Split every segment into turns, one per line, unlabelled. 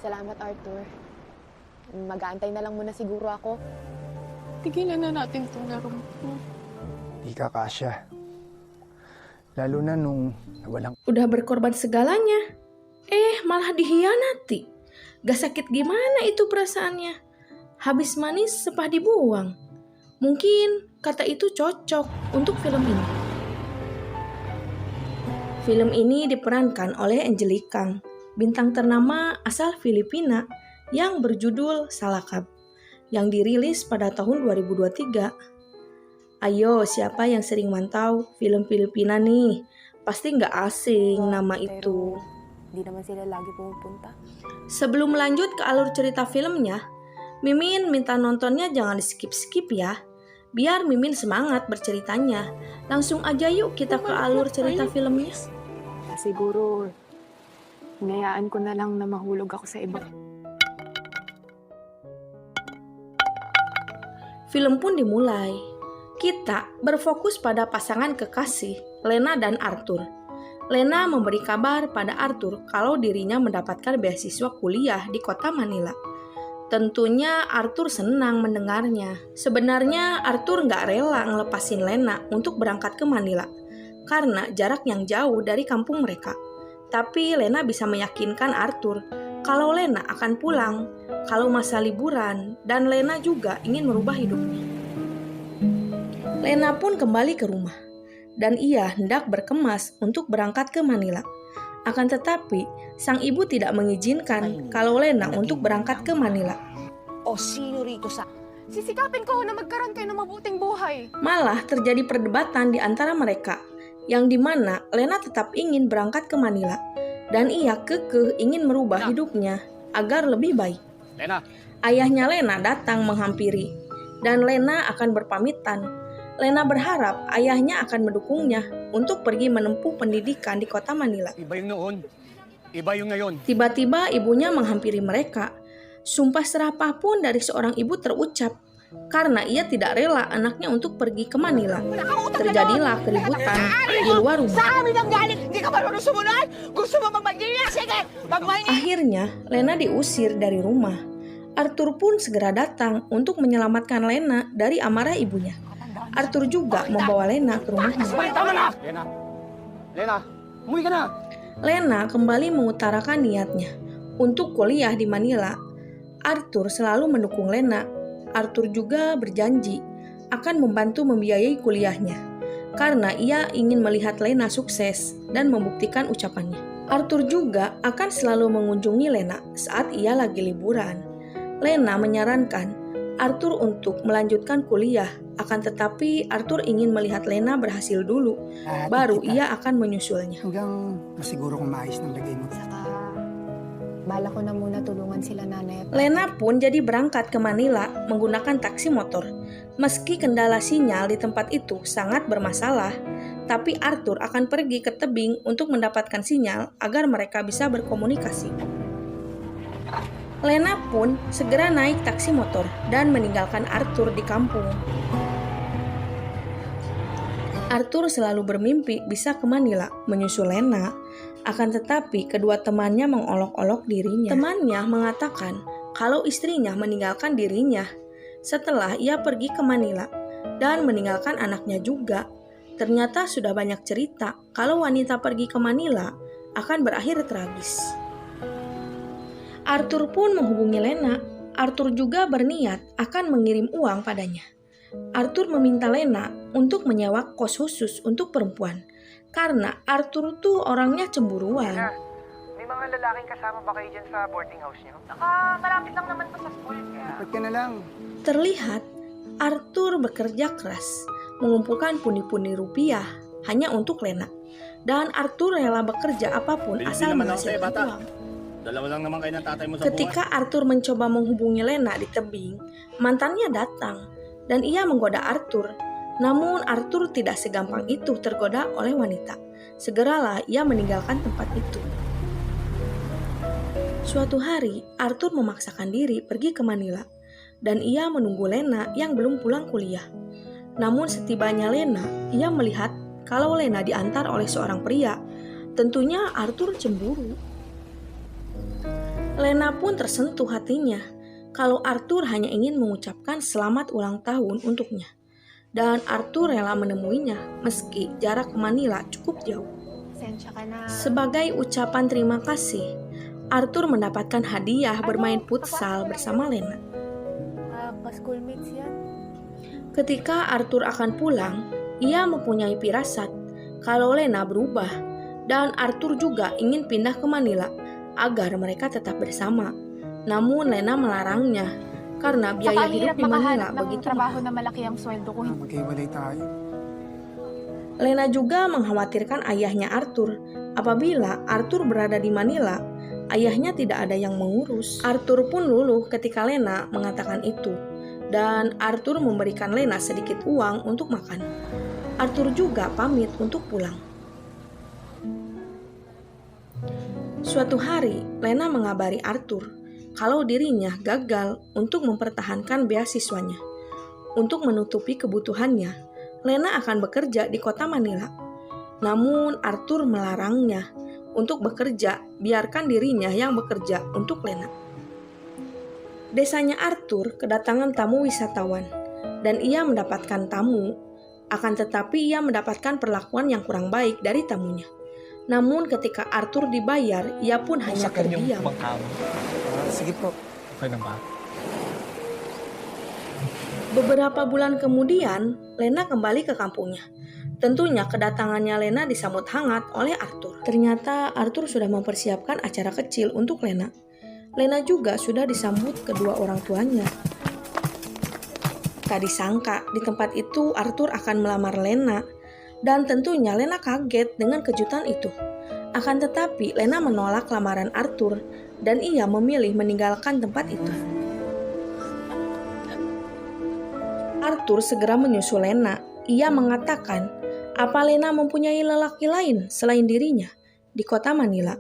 Salamat, Arthur. Mag-aantay na lang muna siguro ako.
Tigilan na natin itong laro mo.
Di ka kasya. Lalo na nung walang...
Udah berkorban segalanya, malah dihianati. Gak sakit gimana itu perasaannya. Habis manis sepah dibuang. Mungkin kata itu cocok untuk film ini. Film ini diperankan oleh Angelique Kang, bintang ternama asal Filipina yang berjudul Salakab, yang dirilis pada tahun 2023. Ayo, siapa yang sering mantau film Filipina nih? Pasti nggak asing nama itu.
Di naman sila lagi pumupunta.
Sebelum lanjut ke alur cerita filmnya, Mimin minta nontonnya jangan di-skip-skip ya. Biar Mimin semangat berceritanya. Langsung aja yuk kita ke alur cerita filmnya.
Siguro, hinayaan ko na lang na mahulog ako sa iba.
Film pun dimulai. Kita berfokus pada pasangan kekasih, Lena dan Arthur. Lena memberi kabar pada Arthur kalau dirinya mendapatkan beasiswa kuliah di kota Manila. Tentunya Arthur senang mendengarnya. Sebenarnya Arthur nggak rela ngelepasin Lena untuk berangkat ke Manila karena jarak yang jauh dari kampung mereka. Tapi Lena bisa meyakinkan Arthur kalau Lena akan pulang kalau masa liburan dan Lena juga ingin merubah hidupnya. Lena pun kembali ke rumah dan ia hendak berkemas untuk berangkat ke Manila. Akan tetapi, sang ibu tidak mengizinkan kalau Lena untuk berangkat ke Manila.
O sino rito sa...
Sisikapin ko na magkaroon kayo ng mabuting buhay.
Malah terjadi perdebatan di antara mereka, yang dimana Lena tetap ingin berangkat ke Manila dan ia kekeh ingin merubah hidupnya agar lebih baik.
Lena.
Ayahnya Lena datang menghampiri dan Lena akan berpamitan. Lena berharap ayahnya akan mendukungnya untuk pergi menempuh pendidikan di kota Manila.
Iba yung noon, iba yung ngayon.
Tiba-tiba ibunya menghampiri mereka. Sumpah serapah pun dari seorang ibu terucap karena ia tidak rela anaknya untuk pergi ke Manila. Terjadilah keributan di luar rumah.
Sa amin ang galing! Hindi ka marunong sumunod? Gusto mo magmagdiya? Sige! Magmagdiya!
Akhirnya, Lena diusir dari rumah. Arthur pun segera datang untuk menyelamatkan Lena dari amarah ibunya. Arthur juga membawa Lena ke rumahnya.
Tama na! Lena! Lena! Umuwi ka na!
Lena kembali mengutarakan niatnya untuk kuliah di Manila. Arthur selalu mendukung Lena. Arthur juga berjanji akan membantu membiayai kuliahnya karena ia ingin melihat Lena sukses dan membuktikan ucapannya. Arthur juga akan selalu mengunjungi Lena saat ia lagi liburan. Lena menyarankan Arthur untuk melanjutkan kuliah, akan tetapi Arthur ingin melihat Lena berhasil dulu, baru ia akan menyusulnya.
Hanggang masiguro kung maayos ng lagay mo.
Saka, bala ko na muna tulungan sila nanay at
Lena pun jadi berangkat ke Manila menggunakan taksi motor. Meski kendala sinyal di tempat itu sangat bermasalah, tapi Arthur akan pergi ke tebing untuk mendapatkan sinyal agar mereka bisa berkomunikasi. Lena pun segera naik taksi motor dan meninggalkan Arthur di kampung. Arthur selalu bermimpi bisa ke Manila menyusul Lena. Akan tetapi kedua temannya mengolok-olok dirinya. Temannya mengatakan kalau istrinya meninggalkan dirinya setelah ia pergi ke Manila dan meninggalkan anaknya juga. Ternyata sudah banyak cerita kalau wanita pergi ke Manila akan berakhir tragis. Arthur pun menghubungi Lena. Arthur juga berniat akan mengirim uang padanya. Arthur meminta Lena untuk menyewa kos khusus untuk perempuan karena Arthur tuh orangnya cemburuan.
May mga lalaking kasama ba kayo dyan sa boarding house niyo?
Malapit lang naman po sa school. Kaya...
Ba't ka na lang?
Terlihat Arthur bekerja keras mengumpulkan pundi-pundi rupiah hanya untuk Lena. Dan Arthur rela bekerja apapun asal menghasilkan uang.
Dalawa lang naman kayo ng tatay mo sa
Ketika Arthur mencoba menghubungi Lena di tebing, mantannya datang dan ia menggoda Arthur. Namun Arthur tidak segampang itu tergoda oleh wanita. Segeralah ia meninggalkan tempat itu. Suatu hari, Arthur memaksakan diri pergi ke Manila dan ia menunggu Lena yang belum pulang kuliah. Namun setibanya Lena, ia melihat kalau Lena diantar oleh seorang pria. Tentunya Arthur cemburu. Lena pun tersentuh hatinya kalau Arthur hanya ingin mengucapkan selamat ulang tahun untuknya. Dan Arthur rela menemuinya meski jarak ke Manila cukup jauh.
Sensya ka na.
Sebagai ucapan terima kasih, Arthur mendapatkan hadiah bermain futsal bersama Lena.
Ka-schoolmates yan.
Ketika Arthur akan pulang, ia mempunyai firasat kalau Lena berubah dan Arthur juga ingin pindah ke Manila agar mereka tetap bersama. Namun Lena melarangnya karena biaya hidup di Manila begitu
trabaho
mahal.
na malaki ang sweldo ko.
Maghiwalay tayo.
Lena juga mengkhawatirkan ayahnya Arthur. Apabila Arthur berada di Manila, ayahnya tidak ada yang mengurus. Arthur pun luluh ketika Lena mengatakan itu. Dan Arthur memberikan Lena sedikit uang untuk makan. Arthur juga pamit untuk pulang. Suatu hari, Lena mengabari Arthur kalau dirinya gagal untuk mempertahankan beasiswanya. Untuk menutupi kebutuhannya, Lena akan bekerja di kota Manila. Namun Arthur melarangnya untuk bekerja, biarkan dirinya yang bekerja untuk Lena. Desanya Arthur kedatangan tamu wisatawan, dan ia mendapatkan tamu, akan tetapi ia mendapatkan perlakuan yang kurang baik dari tamunya. Namun ketika Arthur dibayar, ia pun hanya terdiam.
Sige po.
Okay na ba?
Beberapa bulan kemudian, Lena kembali ke kampungnya. Tentunya kedatangannya Lena disambut hangat oleh Arthur. Ternyata Arthur sudah mempersiapkan acara kecil untuk Lena. Lena juga sudah disambut kedua orang tuanya. Tak disangka di tempat itu Arthur akan melamar Lena. Dan tentunya Lena kaget dengan kejutan itu. Akan tetapi Lena menolak lamaran Arthur dan ia memilih meninggalkan tempat itu. Arthur segera menyusul Lena. Ia mengatakan, apa Lena mempunyai lelaki lain selain dirinya di kota Manila?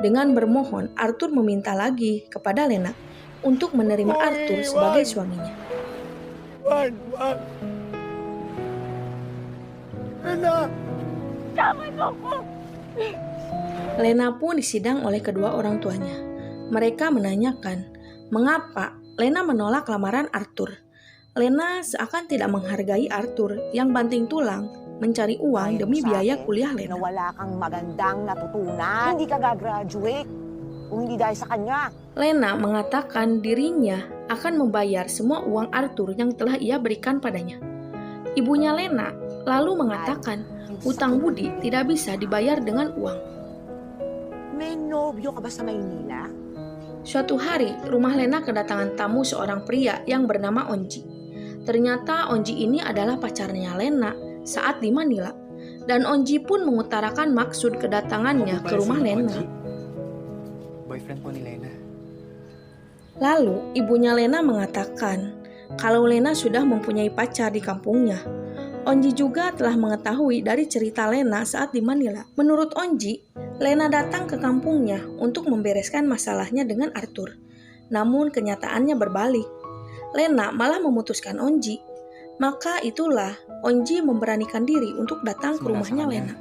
Dengan bermohon, Arthur meminta lagi kepada Lena untuk menerima Arthur sebagai suaminya. Lena pun disidang oleh kedua orang tuanya. Mereka menanyakan, mengapa Lena menolak lamaran Arthur. Lena seakan tidak menghargai Arthur yang banting tulang mencari uang demi biaya kuliah
Na
Lena.
wala kang magandang natutunan. Hindi ka gagraduate kung hindi dahil sa kanya.
Lena mengatakan dirinya akan membayar semua uang Arthur yang telah ia berikan padanya. Ibunya Lena lalu mengatakan utang budi tidak bisa dibayar dengan uang.
May nobyo ka ba sa Maynila?
Suatu hari, rumah Lena kedatangan tamu seorang pria yang bernama Onji. Ternyata Onji ini adalah pacarnya Lena saat di Manila. Dan Onji pun mengutarakan maksud kedatangannya ke rumah Lena.
Boyfriend po ni Lena.
Lalu, ibunya Lena mengatakan kalau Lena sudah mempunyai pacar di kampungnya. Onji juga telah mengetahui dari cerita Lena saat di Manila. Menurut Onji, Lena datang ke kampungnya untuk membereskan masalahnya dengan Arthur. Namun kenyataannya berbalik. Lena malah memutuskan Onji. Maka itulah Onji memberanikan diri untuk datang ke rumahnya Lena.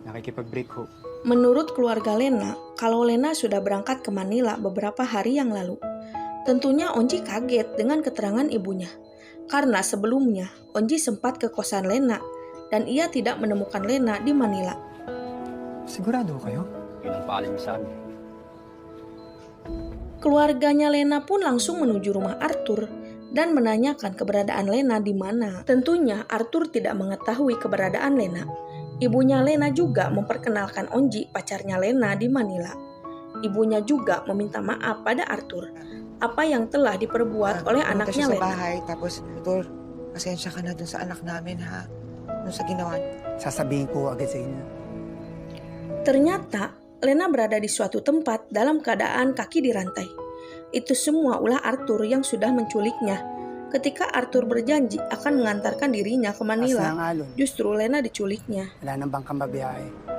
Nakikipag-break ho.
Menurut keluarga Lena, kalau Lena sudah berangkat ke Manila beberapa hari yang lalu. Tentunya Onji kaget dengan keterangan ibunya. Karena sebelumnya Onji sempat ke kosan Lena dan ia tidak menemukan Lena di Manila.
Sigurado kayo?
Yun ang paalim sa amin.
Keluarganya Lena pun langsung menuju rumah Arthur dan menanyakan keberadaan Lena di mana. Tentunya Arthur tidak mengetahui keberadaan Lena. Ibunya Lena juga memperkenalkan Onji pacarnya Lena di Manila. Ibunya juga meminta maaf pada Arthur apa yang telah diperbuat oleh anaknya
Sa
Lena.
bahay, tapos, Tol, pasensya ka na dun sa anak namin, ha? Dun sa ginawa niyo.
Sasabihin ko agad sa inyo.
Ternyata Lena berada di suatu tempat dalam keadaan kaki dirantai. Itu semua ulah Arthur yang sudah menculiknya. Ketika Arthur berjanji akan mengantarkan dirinya ke
As
Manila,
ng alon.
justru Lena diculiknya.
Wala nang bangkang babiyahe.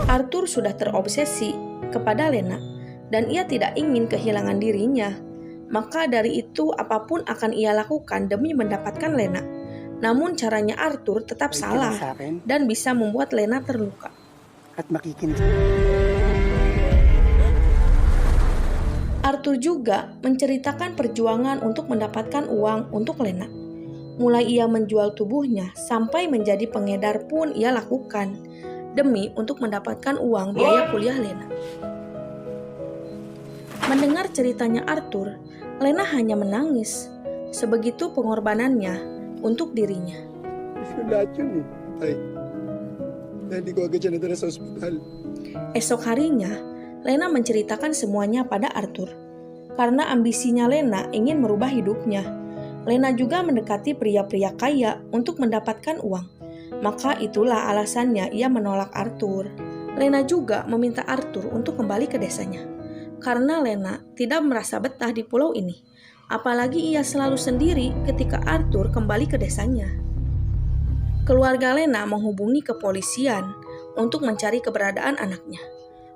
Arthur sudah terobsesi kepada Lena dan ia tidak ingin kehilangan dirinya. Maka dari itu apapun akan ia lakukan demi mendapatkan Lena. Namun caranya Arthur tetap
Balik ka
salah
na sa akin
dan bisa membuat Lena terluka.
at makikinig.
Arthur juga menceritakan perjuangan untuk mendapatkan uang untuk Lena. Mulai ia menjual tubuhnya sampai menjadi pengedar pun ia lakukan demi untuk mendapatkan uang biaya kuliah Lena. Mendengar ceritanya Arthur, Lena hanya menangis. Sebegitu pengorbanannya untuk dirinya.
Lahat yun Tay. Hindi ko agad siya nadala sa ospital.
Esok harinya, Lena menceritakan semuanya pada Arthur. Karena ambisinya Lena ingin merubah hidupnya. Lena juga mendekati pria-pria kaya untuk mendapatkan uang. Maka itulah alasannya ia menolak Arthur. Lena juga meminta Arthur untuk kembali ke desanya. Karena Lena tidak merasa betah di pulau ini. Apalagi ia selalu sendiri ketika Arthur kembali ke desanya. Keluarga Lena menghubungi kepolisian untuk mencari keberadaan anaknya.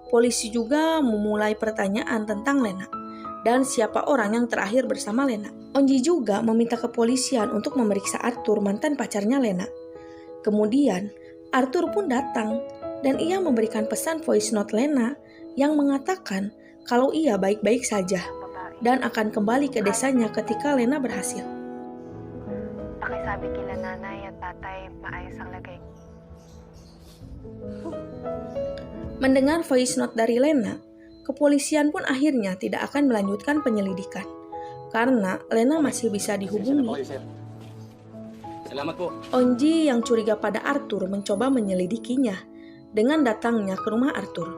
Polisi juga memulai pertanyaan tentang Lena dan siapa orang yang terakhir bersama Lena. Onji juga meminta kepolisian untuk memeriksa Arthur, mantan pacarnya Lena. Kemudian Arthur pun datang dan ia memberikan pesan voice note Lena yang mengatakan kalau ia baik-baik saja dan akan kembali ke desanya ketika Lena berhasil.
Pakisabi kila nanay at tatay maayos ang lagay.
Mendengar voice note dari Lena, kepolisian pun akhirnya tidak akan melanjutkan penyelidikan karena Lena masih bisa dihubungi.
Salamat po.
Onji yang curiga pada Arthur mencoba menyelidikinya dengan datangnya ke rumah Arthur,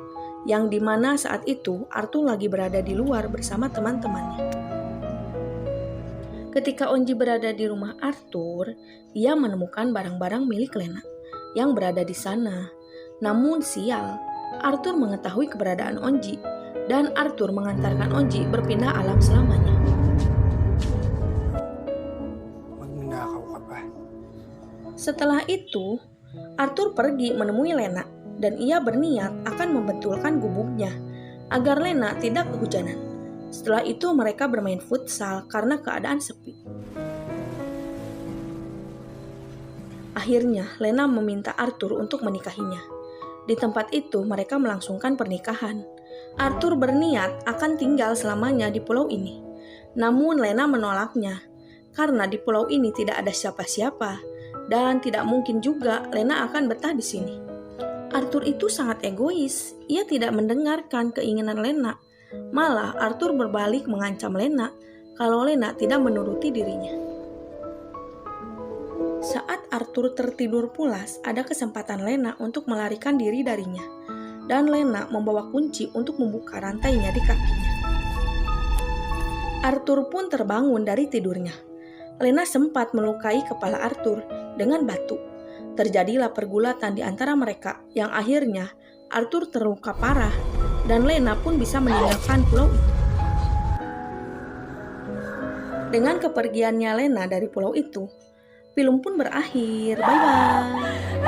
yang dimana saat itu Arthur lagi berada di luar bersama teman-temannya. Ketika Onji berada di rumah Arthur, ia menemukan barang-barang milik Lena yang berada di sana. Namun sial, Arthur mengetahui keberadaan Onji dan Arthur mengantarkan Onji berpindah alam selamanya.
Magnanakaw ka pa.
Setelah itu, Arthur pergi menemui Lena dan ia berniat akan membetulkan gubuknya agar Lena tidak kehujanan. Setelah itu mereka bermain futsal karena keadaan sepi. Akhirnya Lena meminta Arthur untuk menikahinya. Di tempat itu mereka melangsungkan pernikahan. Arthur berniat akan tinggal selamanya di pulau ini. Namun Lena menolaknya karena di pulau ini tidak ada siapa-siapa dan tidak mungkin juga Lena akan betah di sini. Arthur itu sangat egois. Ia tidak mendengarkan keinginan Lena. Malah Arthur berbalik mengancam Lena kalau Lena tidak menuruti dirinya. Saat Arthur tertidur pulas, ada kesempatan Lena untuk melarikan diri darinya. Dan Lena membawa kunci untuk membuka rantainya di kakinya. Arthur pun terbangun dari tidurnya. Lena sempat melukai kepala Arthur dengan batu. Terjadilah pergulatan di antara mereka yang akhirnya Arthur terluka parah dan Lena pun bisa meninggalkan pulau itu. Dengan kepergiannya Lena dari pulau itu, film pun berakhir. Bye-bye.